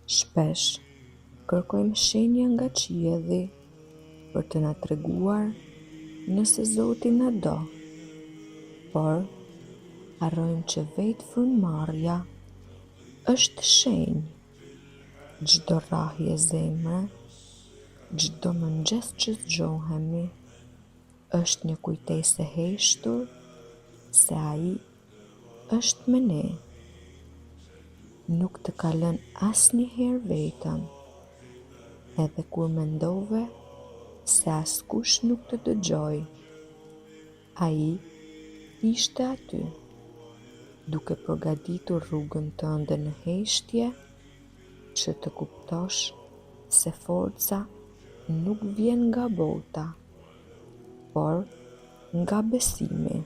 Shpesh kërkojmë shenja nga qielli për të na treguar nëse Zoti na do, por harrojmë që vetë frymëmarrja është shenjë. Çdo rrahje zemre, çdo mëngjes që zgjohemi, është një kujtesë e heshtur se Ai është me ne. Nuk të ka lënë asnjëherë vetëm, edhe kur mendove se askush nuk të dëgjoj, Ai ishte aty, duke përgatitur rrugën tënde në heshtje, që të kuptosh se forca nuk vjen nga bota, por nga besimi.